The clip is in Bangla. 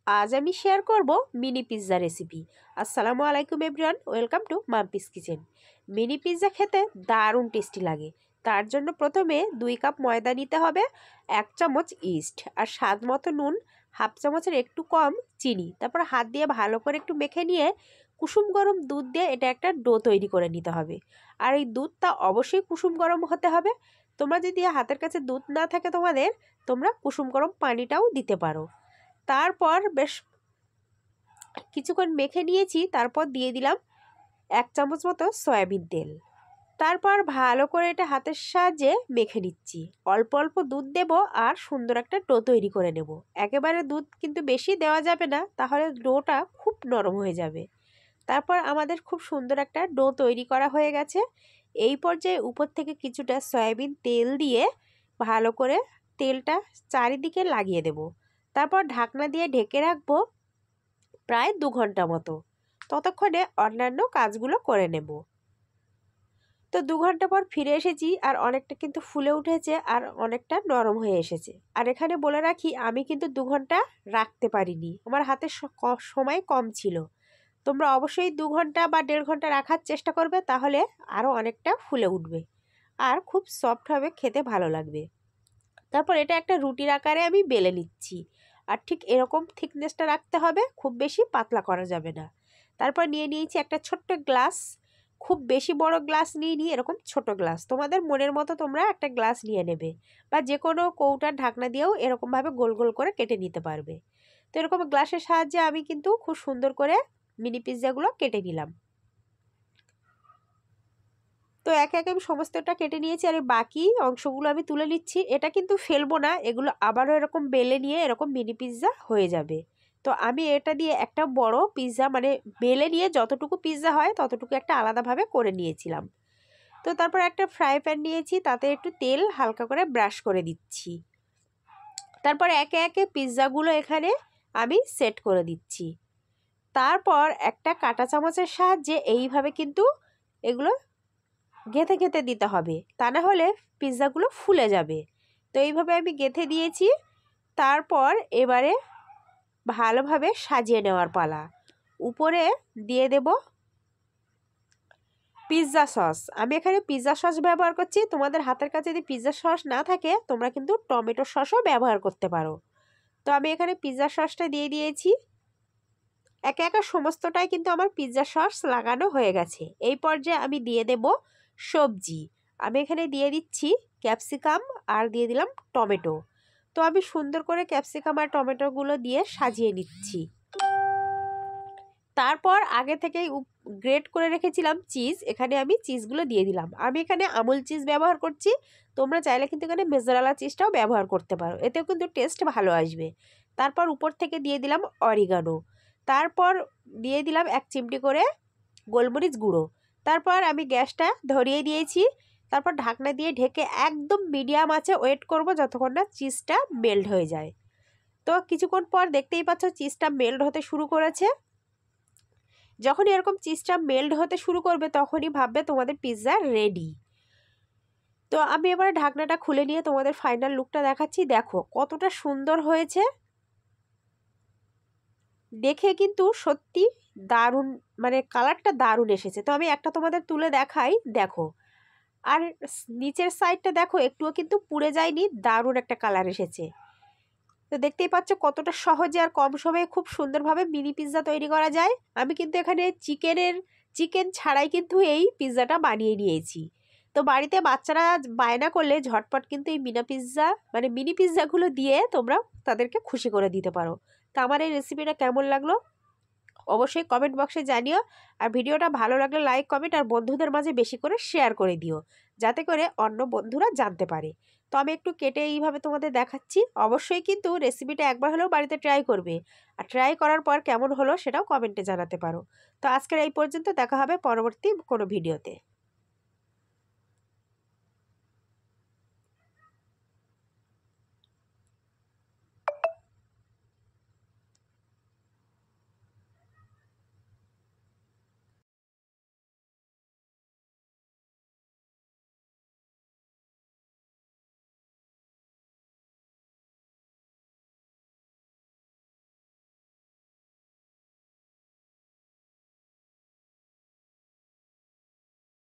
আজ আমি শেয়ার করব মিনি পিৎজা রেসিপি। আসসালামু আলাইকুম everyone, welcome to Mampi's kitchen. Mini pizza খেতে দারুণ টেস্টি লাগে। তার জন্য প্রথমে 2 কাপ ময়দা নিতে হবে, 1 চামচ ইস্ট আর স্বাদ মতো নুন, হাফ চামচের একটু কম চিনি। তারপর হাত দিয়ে ভালো করে একটু মেখে নিয়ে কুসুম গরম দুধ দিয়ে এটা একটা ডো তৈরি করে নিতে হবে। আর এই দুধটা অবশ্যই কুসুম গরম হতে হবে। তোমরা যদি হাতের কাছে দুধ না থাকে তোমরা কুসুম গরম পানিটাও দিতে পারো। তারপর বেশ কিছুক্ষণ মেখে নিয়েছি। তারপর দিয়ে দিলাম 1 চামচ মতো সয়াবিন তেল। তারপর ভালো করে এটা হাতের সাহায্যে মেখে নিচ্ছি। অল্প অল্প দুধ দেব আর সুন্দর একটা ডো তৈরি করে নেব। একেবারে দুধ কিন্তু বেশি দেওয়া যাবে না, তাহলে ডোটা খুব নরম হয়ে যাবে। তারপর আমাদের খুব সুন্দর একটা ডো তৈরি করা হয়ে গেছে। এই পর্যায়ে উপর থেকে কিছুটা সয়াবিন তেল দিয়ে ভালো করে তেলটা চারিদিকে লাগিয়ে দেব। তারপর ঢাকনা দিয়ে ঢেকে রাখবো প্রায় 2 ঘন্টা মতো। ততক্ষণে অন্যান্য কাজগুলো করে নেব। তো 2 ঘন্টা পর ফিরে এসেছি, আর অনেকটা কিন্তু ফুলে উঠেছে আর অনেকটা নরম হয়ে এসেছে। আর এখানে বলে রাখি, আমি কিন্তু 2 ঘন্টা রাখতে পারিনি, আমার হাতে সময় কম ছিল। তোমরা অবশ্যই 2 ঘন্টা বা 1.5 ঘন্টা রাখার চেষ্টা করবে, তাহলে আরও অনেকটা ফুলে উঠবে আর খুব সফট হবে, খেতে ভালো লাগবে। তারপর এটা একটা রুটির আকারে আমি বেলে নিচ্ছি। আর ঠিক এরকম থিকনেসটা রাখতে হবে, খুব বেশি পাতলা করা যাবে না। তারপর নিয়ে নিয়েছি একটা ছোট্ট গ্লাস। খুব বেশি বড় গ্লাস নিয়ে এরকম ছোট গ্লাস, তোমাদের মনের মতো তোমরা একটা গ্লাস নিয়ে নেবে, বা যে কোনো কৌটার ঢাকনা দিয়েও এরকমভাবে গোল গোল করে কেটে নিতে পারবে। তো এরকম গ্লাসের সাহায্যে আমি কিন্তু খুব সুন্দর করে মিনি পিৎজাগুলো কেটে নিলাম। তো একে একে আমি সমস্তটা কেটে নিয়েছি, আর বাকি অংশগুলো আমি তুলে নিচ্ছি। এটা কিন্তু ফেলবো না, এগুলো আবারও এরকম বেলে নিয়ে এরকম মিনি পিৎজা হয়ে যাবে। তো আমি এটা দিয়ে একটা বড় পিৎজা, মানে বেলে নিয়ে যতটুকু পিৎজা হয় ততটুকু একটা আলাদাভাবে করে নিয়েছিলাম। তো তারপর একটা ফ্রাই প্যান নিয়েছি, তাতে একটু তেল হালকা করে ব্রাশ করে দিচ্ছি। তারপর একে একে পিৎজাগুলো এখানে আমি সেট করে দিচ্ছি। তারপর একটা কাঁটা চামচের সাহায্যে এইভাবে কিন্তু এগুলো গেঁথে গেঁথে দিতে হবে, তা না হলে পিৎজাগুলো ফুলে যাবে। তো এইভাবে আমি গেঁথে দিয়েছি। তারপর এবারে ভালোভাবে সাজিয়ে নেওয়ার পালা। উপরে দিয়ে দেব পিৎজা সস। আমি এখানে পিৎজা সস ব্যবহার করছি। তোমাদের হাতের কাছে যদি পিৎজা সস না থাকে তোমরা কিন্তু টমেটো সসও ব্যবহার করতে পারো। তো আমি এখানে পিৎজা সসটা দিয়ে দিয়েছি। একে একে সমস্তটাই কিন্তু আমার পিৎজা সস লাগানো হয়ে গেছে। এই পর্যায়ে আমি দিয়ে দেব সবজি। আমি এখানে দিয়ে দিচ্ছি ক্যাপসিকাম আর দিয়ে দিলাম টমেটো। তো আমি সুন্দর করে ক্যাপসিকাম আর টমেটোগুলো দিয়ে সাজিয়ে নিচ্ছি। তারপর আগে থেকেই গ্রেট করে রেখেছিলাম চিজ, এখানে আমি চিজগুলো দিয়ে দিলাম। আমি এখানে আমুল চিজ ব্যবহার করছি, তোমরা চাইলে কিন্তু এখানে মোজারেলা চিজটাও ব্যবহার করতে পারো, এতেও কিন্তু টেস্ট ভালো আসবে। তারপর উপর থেকে দিয়ে দিলাম অরিগানো। তারপর দিয়ে দিলাম 1 চিমটি করে গোলমরিচ গুঁড়ো। তারপর আমি গ্যাসটা ধরিয়ে দিয়েছি। তারপর ঢাকনা দিয়ে ঢেকে একদম মিডিয়াম আঁচে ওয়েট করব যতক্ষণ না চিজটা মেল্ট হয়ে যায়। তো কিছুক্ষণ পর দেখতেই পাচ্ছ চিজটা মেল্ট হতে শুরু করেছে। যখন এরকম চিজটা মেল্ট হতে শুরু করবে তখনই ভাববে তোমাদের পিৎজা রেডি। তো আমি এবার ঢাকনাটা খুলে নিয়ে তোমাদের ফাইনাল লুকটা দেখাচ্ছি। দেখো কতটা সুন্দর হয়েছে, দেখে কিন্তু সত্যি দারুণ, মানে কালারটা দারুণ এসেছে। তো আমি একটা তোমাদের তুলে দেখাই, দেখো। আর নিচের সাইডটা দেখো, একটুও কিন্তু পুড়ে যায়নি, দারুণ একটা কালার এসেছে। তো দেখতেই পাচ্ছ কতটা সহজে আর কম সময়ে খুব সুন্দরভাবে মিনি পিৎজা তৈরি করা যায়। আমি কিন্তু এখানে চিকেন ছাড়াই কিন্তু এই পিৎজাটা বানিয়ে নিয়েছি। তো বাড়িতে বাচ্চারা বায়না করলে ঝটপট কিন্তু এই মিনি পিৎজাগুলো দিয়ে তোমরা তাদেরকে খুশি করে দিতে পারো। তো আমার এই রেসিপিটা কেমন লাগলো অবশ্যই কমেন্ট বক্সে জানিও। আর ভিডিওটা ভালো লাগলে লাইক, কমেন্ট আর বন্ধুদের মাঝে বেশি করে শেয়ার করে দিও, যাতে করে অন্য বন্ধুরা জানতে পারে। তো আমি একটু কেটে এইভাবে তোমাদের দেখাচ্ছি। অবশ্যই কিন্তু রেসিপিটা একবার হলেও বাড়িতে ট্রাই করবে, আর ট্রাই করার পর কেমন হলো সেটাও কমেন্টে জানাতে পারো। তো আজকের এই পর্যন্ত, দেখা হবে পরবর্তী কোনো ভিডিওতে।